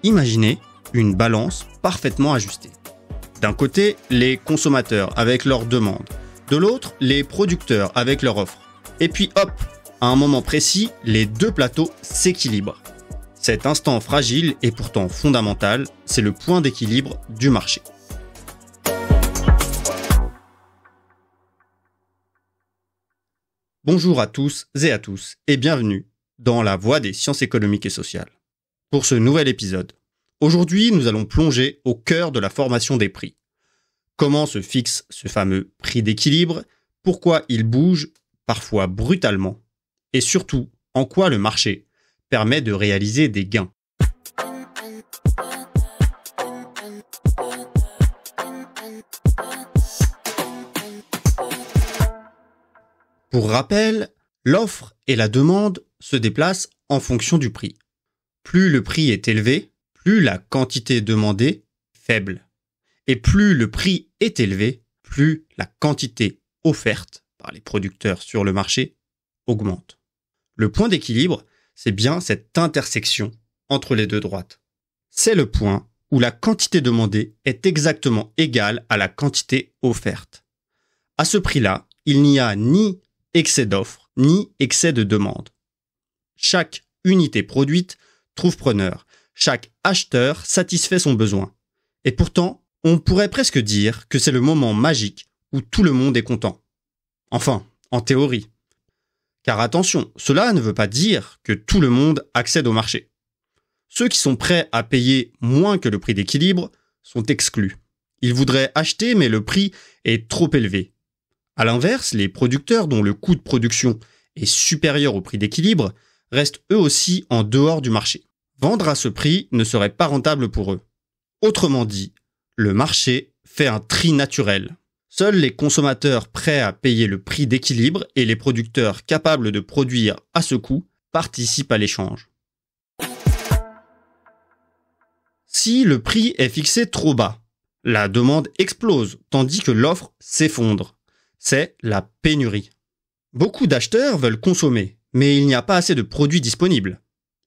Imaginez une balance parfaitement ajustée. D'un côté, les consommateurs avec leurs demandes. De l'autre, les producteurs avec leurs offres. Et puis hop, à un moment précis, les deux plateaux s'équilibrent. Cet instant fragile et pourtant fondamental, c'est le point d'équilibre du marché. Bonjour à tous et à tous et bienvenue dans la voie des sciences économiques et sociales. Pour ce nouvel épisode, aujourd'hui nous allons plonger au cœur de la formation des prix. Comment se fixe ce fameux prix d'équilibre, pourquoi il bouge, parfois brutalement, et surtout en quoi le marché permet de réaliser des gains. Pour rappel, l'offre et la demande se déplacent en fonction du prix. Plus le prix est élevé, plus la quantité demandée est faible. Et plus le prix est élevé, plus la quantité offerte par les producteurs sur le marché augmente. Le point d'équilibre, c'est bien cette intersection entre les deux droites. C'est le point où la quantité demandée est exactement égale à la quantité offerte. À ce prix-là, il n'y a ni excès d'offres, ni excès de demande. Chaque unité produite trouve preneur. Chaque acheteur satisfait son besoin. Et pourtant, on pourrait presque dire que c'est le moment magique où tout le monde est content. Enfin, en théorie. Car attention, cela ne veut pas dire que tout le monde accède au marché. Ceux qui sont prêts à payer moins que le prix d'équilibre sont exclus. Ils voudraient acheter, mais le prix est trop élevé. À l'inverse, les producteurs dont le coût de production est supérieur au prix d'équilibre restent eux aussi en dehors du marché. Vendre à ce prix ne serait pas rentable pour eux. Autrement dit, le marché fait un tri naturel. Seuls les consommateurs prêts à payer le prix d'équilibre et les producteurs capables de produire à ce coût participent à l'échange. Si le prix est fixé trop bas, la demande explose tandis que l'offre s'effondre. C'est la pénurie. Beaucoup d'acheteurs veulent consommer, mais il n'y a pas assez de produits disponibles.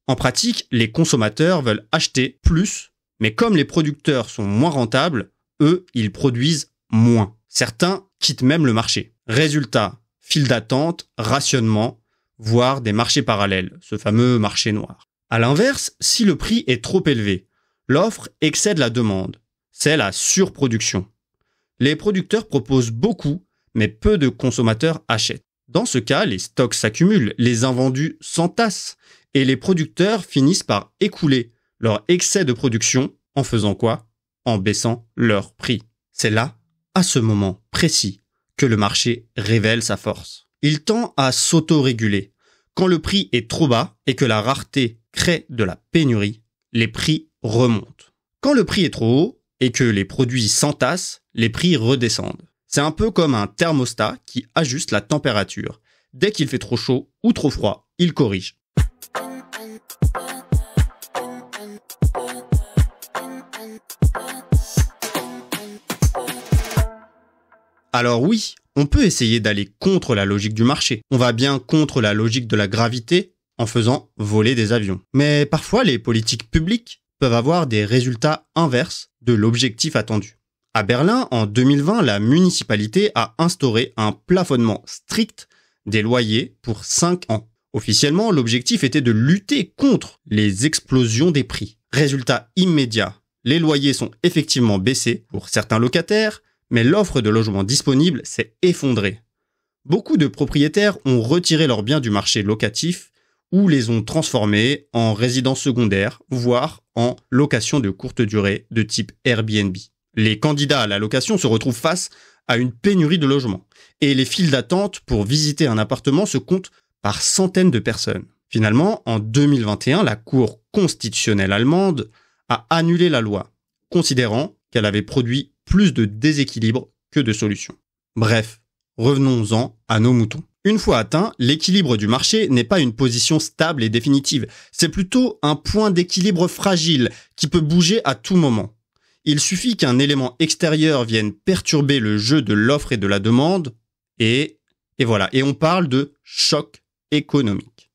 En pratique, les consommateurs veulent acheter plus, mais comme les producteurs sont moins rentables, eux, ils produisent moins. Certains quittent même le marché. Résultat, file d'attente, rationnement, voire des marchés parallèles, ce fameux marché noir. À l'inverse, si le prix est trop élevé, l'offre excède la demande. C'est la surproduction. Les producteurs proposent beaucoup, mais peu de consommateurs achètent. Dans ce cas, les stocks s'accumulent, les invendus s'entassent, et les producteurs finissent par écouler leur excès de production en faisant quoi ? En baissant leur prix. C'est là, à ce moment précis, que le marché révèle sa force. Il tend à s'auto-réguler. Quand le prix est trop bas et que la rareté crée de la pénurie, les prix remontent. Quand le prix est trop haut et que les produits s'entassent, les prix redescendent. C'est un peu comme un thermostat qui ajuste la température. Dès qu'il fait trop chaud ou trop froid, il corrige. Alors oui, on peut essayer d'aller contre la logique du marché. On va bien contre la logique de la gravité en faisant voler des avions. Mais parfois, les politiques publiques peuvent avoir des résultats inverses de l'objectif attendu. À Berlin, en 2020, la municipalité a instauré un plafonnement strict des loyers pour 5 ans. Officiellement, l'objectif était de lutter contre les explosions des prix. Résultat immédiat, les loyers sont effectivement baissés pour certains locataires, mais l'offre de logements disponibles s'est effondrée. Beaucoup de propriétaires ont retiré leurs biens du marché locatif ou les ont transformés en résidences secondaires, voire en location de courte durée de type Airbnb. Les candidats à la location se retrouvent face à une pénurie de logements. Et les files d'attente pour visiter un appartement se comptent par centaines de personnes. Finalement, en 2021, la Cour constitutionnelle allemande a annulé la loi, considérant qu'elle avait produit plus de déséquilibre que de solutions. Bref, revenons-en à nos moutons. Une fois atteint, l'équilibre du marché n'est pas une position stable et définitive. C'est plutôt un point d'équilibre fragile qui peut bouger à tout moment. Il suffit qu'un élément extérieur vienne perturber le jeu de l'offre et de la demande, et voilà. Et on parle de choc économique.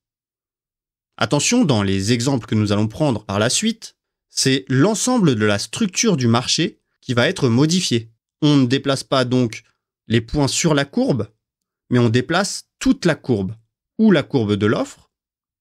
Attention, dans les exemples que nous allons prendre par la suite, C'est l'ensemble de la structure du marché qui va être modifié. On ne déplace pas donc les points sur la courbe, mais on déplace toute la courbe, ou la courbe de l'offre,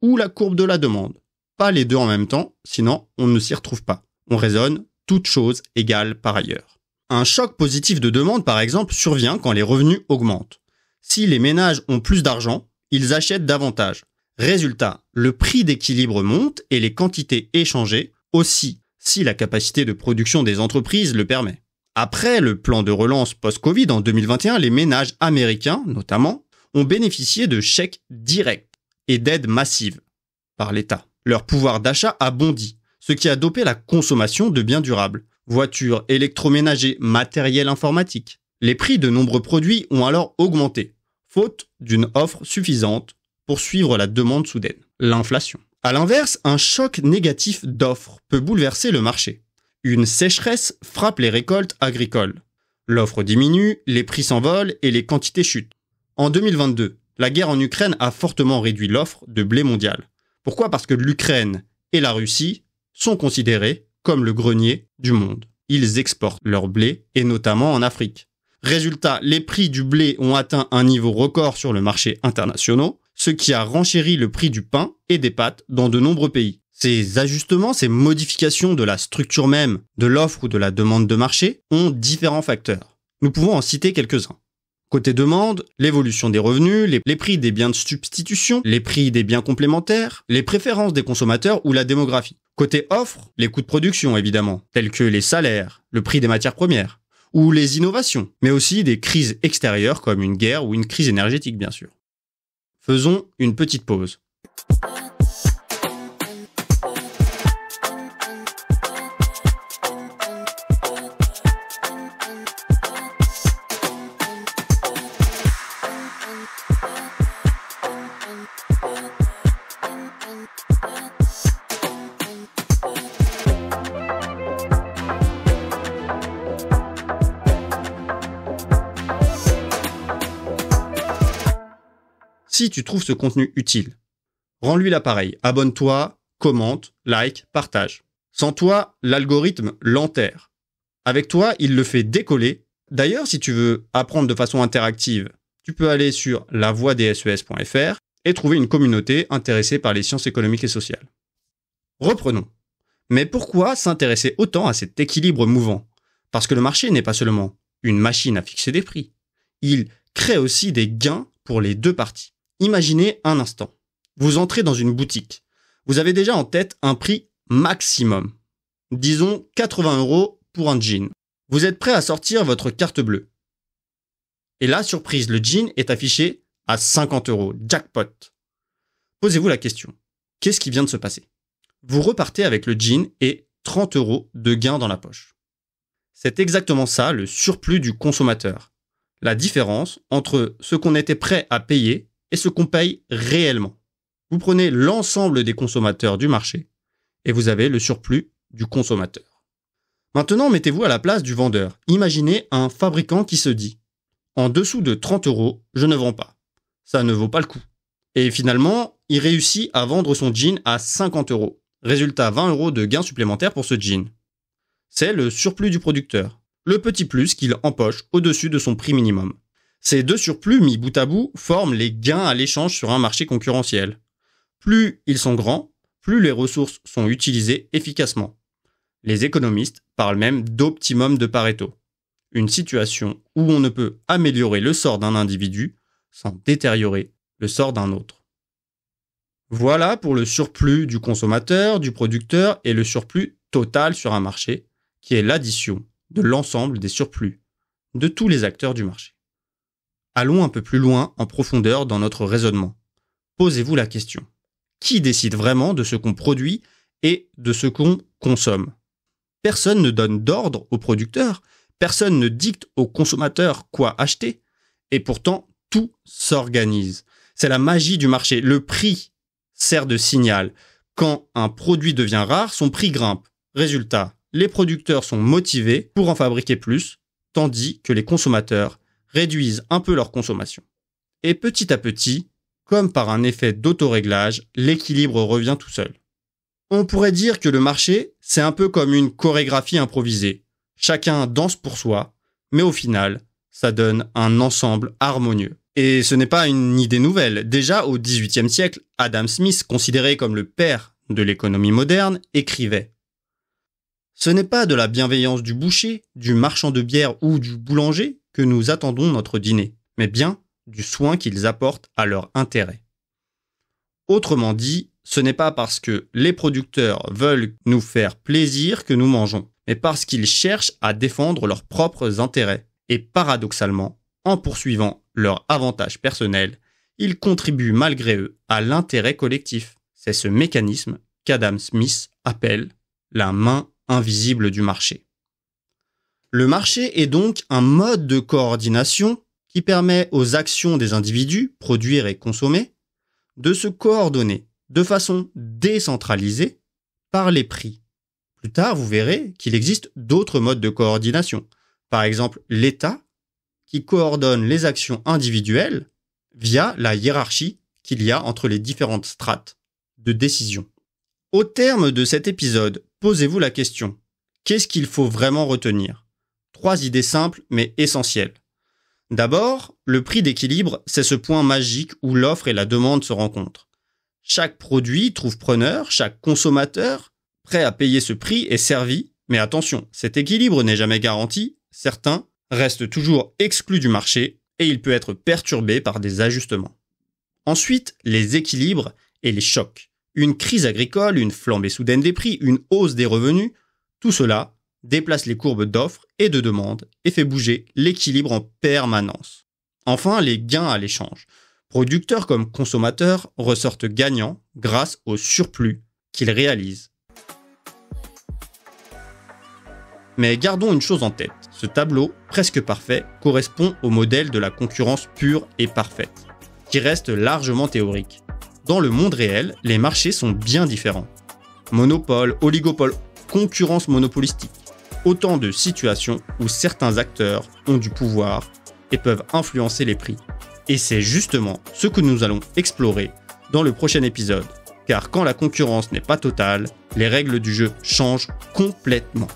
ou la courbe de la demande. Pas les deux en même temps, sinon on ne s'y retrouve pas. On raisonne toutes choses égales par ailleurs. Un choc positif de demande, par exemple, survient quand les revenus augmentent. Si les ménages ont plus d'argent, ils achètent davantage. Résultat, le prix d'équilibre monte et les quantités échangées aussi, si la capacité de production des entreprises le permet. Après le plan de relance post-Covid en 2021, les ménages américains, notamment, ont bénéficié de chèques directs et d'aides massives par l'État. Leur pouvoir d'achat a bondi, ce qui a dopé la consommation de biens durables. Voitures, électroménagers, matériel informatique. Les prix de nombreux produits ont alors augmenté, faute d'une offre suffisante pour suivre la demande soudaine, l'inflation. À l'inverse, un choc négatif d'offres peut bouleverser le marché. Une sécheresse frappe les récoltes agricoles. L'offre diminue, les prix s'envolent et les quantités chutent. En 2022, la guerre en Ukraine a fortement réduit l'offre de blé mondial. Pourquoi ? Parce que l'Ukraine et la Russie sont considérés comme le grenier du monde. Ils exportent leur blé, et notamment en Afrique. Résultat, les prix du blé ont atteint un niveau record sur le marché international, ce qui a renchéri le prix du pain et des pâtes dans de nombreux pays. Ces ajustements, ces modifications de la structure même de l'offre ou de la demande de marché ont différents facteurs. Nous pouvons en citer quelques-uns. Côté demande, l'évolution des revenus, les prix des biens de substitution, les prix des biens complémentaires, les préférences des consommateurs ou la démographie. Côté offre, les coûts de production évidemment, tels que les salaires, le prix des matières premières, ou les innovations, mais aussi des crises extérieures comme une guerre ou une crise énergétique bien sûr. Faisons une petite pause. Si tu trouves ce contenu utile, rends-lui l'appareil, abonne-toi, commente, like, partage. Sans toi, l'algorithme l'enterre. Avec toi, il le fait décoller. D'ailleurs, si tu veux apprendre de façon interactive, tu peux aller sur lavoidesses.fr et trouver une communauté intéressée par les sciences économiques et sociales. Reprenons. Mais pourquoi s'intéresser autant à cet équilibre mouvant ? Parce que le marché n'est pas seulement une machine à fixer des prix. Il crée aussi des gains pour les deux parties. Imaginez un instant. Vous entrez dans une boutique. Vous avez déjà en tête un prix maximum. Disons 80 € pour un jean. Vous êtes prêt à sortir votre carte bleue. Et là, surprise, le jean est affiché à 50 €. Jackpot. Posez-vous la question. Qu'est-ce qui vient de se passer ? Vous repartez avec le jean et 30 € de gain dans la poche. C'est exactement ça, le surplus du consommateur. La différence entre ce qu'on était prêt à payer et ce qu'on paye réellement. Vous prenez l'ensemble des consommateurs du marché et vous avez le surplus du consommateur. Maintenant, mettez-vous à la place du vendeur. Imaginez un fabricant qui se dit « En dessous de 30 €, je ne vends pas. Ça ne vaut pas le coup. » Et finalement, il réussit à vendre son jean à 50 €. Résultat, 20 € de gain supplémentaire pour ce jean. C'est le surplus du producteur. Le petit plus qu'il empoche au-dessus de son prix minimum. Ces deux surplus mis bout à bout forment les gains à l'échange sur un marché concurrentiel. Plus ils sont grands, plus les ressources sont utilisées efficacement. Les économistes parlent même d'optimum de Pareto, une situation où on ne peut améliorer le sort d'un individu sans détériorer le sort d'un autre. Voilà pour le surplus du consommateur, du producteur et le surplus total sur un marché, qui est l'addition de l'ensemble des surplus de tous les acteurs du marché. Allons un peu plus loin en profondeur dans notre raisonnement. Posez-vous la question. Qui décide vraiment de ce qu'on produit et de ce qu'on consomme ? Personne ne donne d'ordre aux producteurs, personne ne dicte aux consommateurs quoi acheter, et pourtant tout s'organise. C'est la magie du marché. Le prix sert de signal. Quand un produit devient rare, son prix grimpe. Résultat, les producteurs sont motivés pour en fabriquer plus, tandis que les consommateurs réduisent un peu leur consommation. Et petit à petit, comme par un effet d'autoréglage, l'équilibre revient tout seul. On pourrait dire que le marché, c'est un peu comme une chorégraphie improvisée. Chacun danse pour soi, mais au final, ça donne un ensemble harmonieux. Et ce n'est pas une idée nouvelle. Déjà au XVIIIe siècle, Adam Smith, considéré comme le père de l'économie moderne, écrivait « Ce n'est pas de la bienveillance du boucher, du marchand de bière ou du boulanger que nous attendons notre dîner, mais bien du soin qu'ils apportent à leur intérêt. » Autrement dit, ce n'est pas parce que les producteurs veulent nous faire plaisir que nous mangeons, mais parce qu'ils cherchent à défendre leurs propres intérêts. Et paradoxalement, en poursuivant leur avantage personnel, ils contribuent malgré eux à l'intérêt collectif. C'est ce mécanisme qu'Adam Smith appelle la main invisible du marché. Le marché est donc un mode de coordination qui permet aux actions des individus, produire et consommer, de se coordonner de façon décentralisée par les prix. Plus tard, vous verrez qu'il existe d'autres modes de coordination. Par exemple, l'État, qui coordonne les actions individuelles via la hiérarchie qu'il y a entre les différentes strates de décision. Au terme de cet épisode, posez-vous la question, qu'est-ce qu'il faut vraiment retenir ? 3 idées simples mais essentielles. D'abord, le prix d'équilibre, c'est ce point magique où l'offre et la demande se rencontrent. Chaque produit trouve preneur, chaque consommateur prêt à payer ce prix est servi, mais attention, cet équilibre n'est jamais garanti, certains restent toujours exclus du marché et il peut être perturbé par des ajustements. Ensuite, les équilibres et les chocs. Une crise agricole, une flambée soudaine des prix, une hausse des revenus, tout cela déplace les courbes d'offres et de demande et fait bouger l'équilibre en permanence. Enfin, les gains à l'échange. Producteurs comme consommateurs ressortent gagnants grâce au surplus qu'ils réalisent. Mais gardons une chose en tête, ce tableau, presque parfait, correspond au modèle de la concurrence pure et parfaite, qui reste largement théorique. Dans le monde réel, les marchés sont bien différents. Monopole, oligopole, concurrence monopolistique. Autant de situations où certains acteurs ont du pouvoir et peuvent influencer les prix. Et c'est justement ce que nous allons explorer dans le prochain épisode. Car quand la concurrence n'est pas totale, les règles du jeu changent complètement.